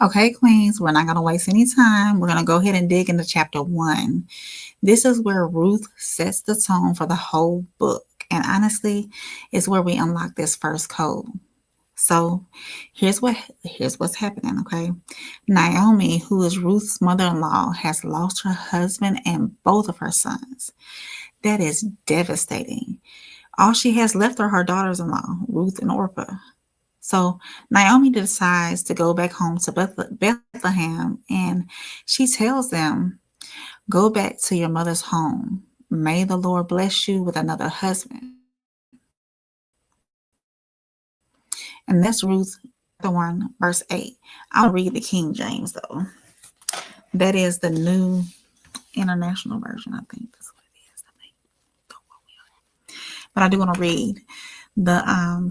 Okay, Queens, we're not going to waste any time. We're going to go ahead and dig into chapter 1. This is where Ruth sets the tone for the whole book. And honestly, it's where we unlock this first code. So here's what's happening, okay? Naomi, who is Ruth's mother-in-law, has lost her husband and both of her sons. That is devastating. All she has left are her daughters-in-law, Ruth and Orpah. So Naomi decides to go back home to Bethlehem, and she tells them, "Go back to your mother's home. May the Lord bless you with another husband." And that's Ruth chapter 1, verse 8. I'll read the King James, though. That is the New International Version, I think that's what it is. But I do want to read the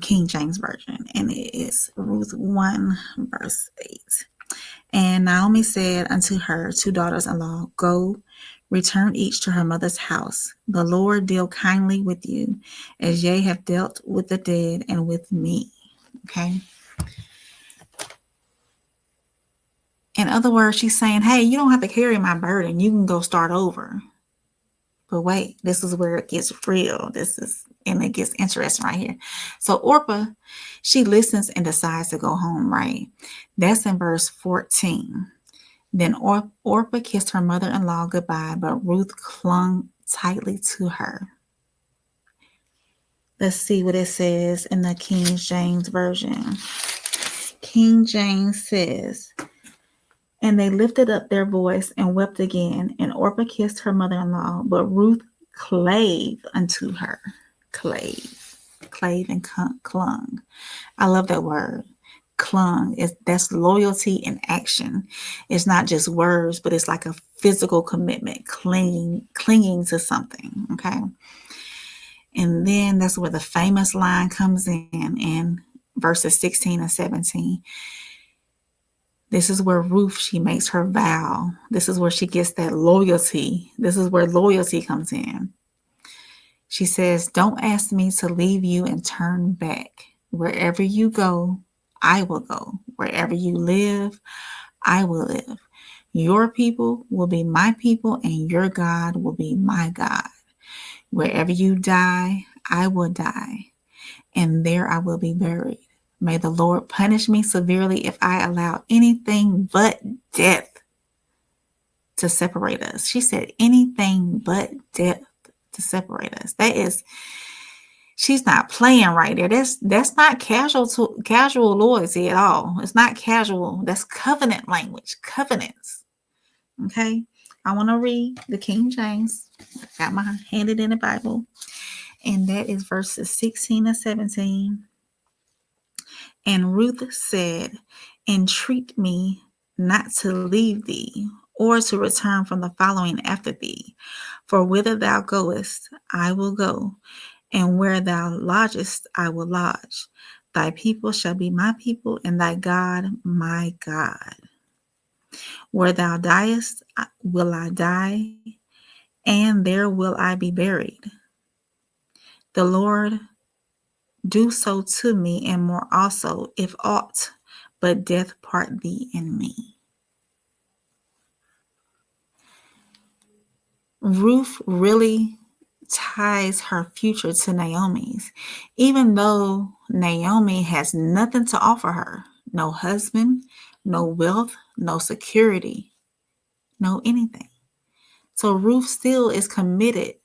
King James Version, and it is Ruth 1, verse 8. And Naomi said unto her 2 daughters-in-law, Go, return each to her mother's house. The Lord deal kindly with you, as ye have dealt with the dead and with me. Okay. In other words, she's saying, hey, you don't have to carry my burden. You can go start over. But wait, this is where it gets real. And it gets interesting right here. So Orpah, she listens and decides to go home, right? That's in verse 14. Then Orpah kissed her mother-in-law goodbye, but Ruth clung tightly to her. Let's see what it says in the King James Version. King James says, and they lifted up their voice and wept again, and Orpah kissed her mother-in-law, but Ruth clave unto her. Clave and clung. I love that word. Clung. That's loyalty in action. It's not just words, but it's like a physical commitment, clinging to something. Okay. And then that's where the famous line comes in verses 16 and 17. This is where Ruth, she makes her vow. This is where she gets that loyalty. This is where loyalty comes in. She says, don't ask me to leave you and turn back. Wherever you go, I will go. Wherever you live, I will live. Your people will be my people, and your God will be my God. Wherever you die, I will die, and there I will be buried. May the Lord punish me severely if I allow anything but death to separate us. She said anything but death to separate us. She's not playing right there. That's not casual loyalty at all. It's not casual. That's covenant language. Covenants. Okay. I want to read the King James. Got my handed in the Bible. And that is verses 16 and 17. And Ruth said, entreat me not to leave thee, or to return from the following after thee. For whither thou goest, I will go, and where thou lodgest, I will lodge. Thy people shall be my people, and thy God my God. Where thou diest, will I die, and there will I be buried. The Lord do so to me, and more also, if aught but death part thee and me. Ruth really ties her future to Naomi's, even though Naomi has nothing to offer her. No husband, no wealth, no security, no anything. So Ruth still is committed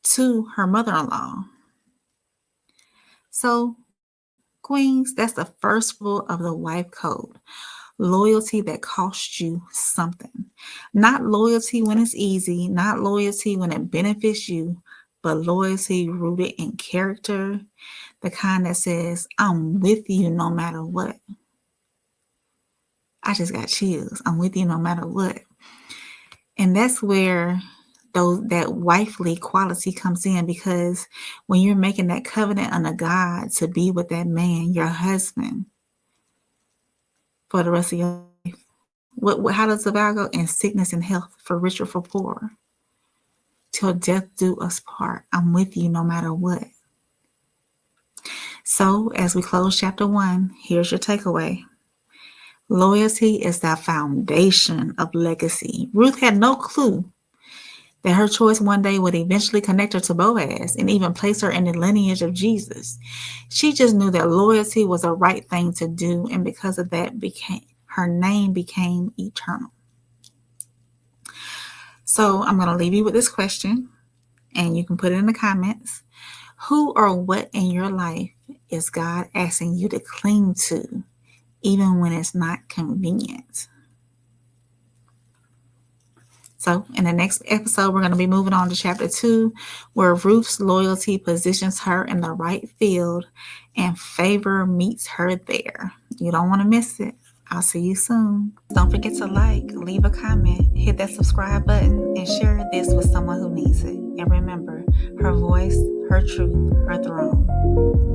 to her mother-in-law. So, Queens, that's the first rule of the wife code. Loyalty that costs you something. Not loyalty when it's easy, not loyalty when it benefits you, but loyalty rooted in character, the kind that says, I'm with you no matter what. I just got chills. I'm with you no matter what. And that's where that wifely quality comes in, because when you're making that covenant under God to be with that man, your husband, for the rest of your life, how does the vow go? In sickness and health, for rich or for poor, till death do us part. I'm with you no matter what. So as we close chapter 1, here's your takeaway. Loyalty is the foundation of legacy. Ruth had no clue that her choice one day would eventually connect her to Boaz and even place her in the lineage of Jesus. She just knew that loyalty was the right thing to do, and because of that, her name became eternal. So I'm going to leave you with this question, and you can put it in the comments. Who or what in your life is God asking you to cling to, even when it's not convenient? So in the next episode, we're going to be moving on to chapter 2, where Ruth's loyalty positions her in the right field and favor meets her there. You don't want to miss it. I'll see you soon. Don't forget to like, leave a comment, hit that subscribe button, and share this with someone who needs it. And remember, her voice, her truth, her throne.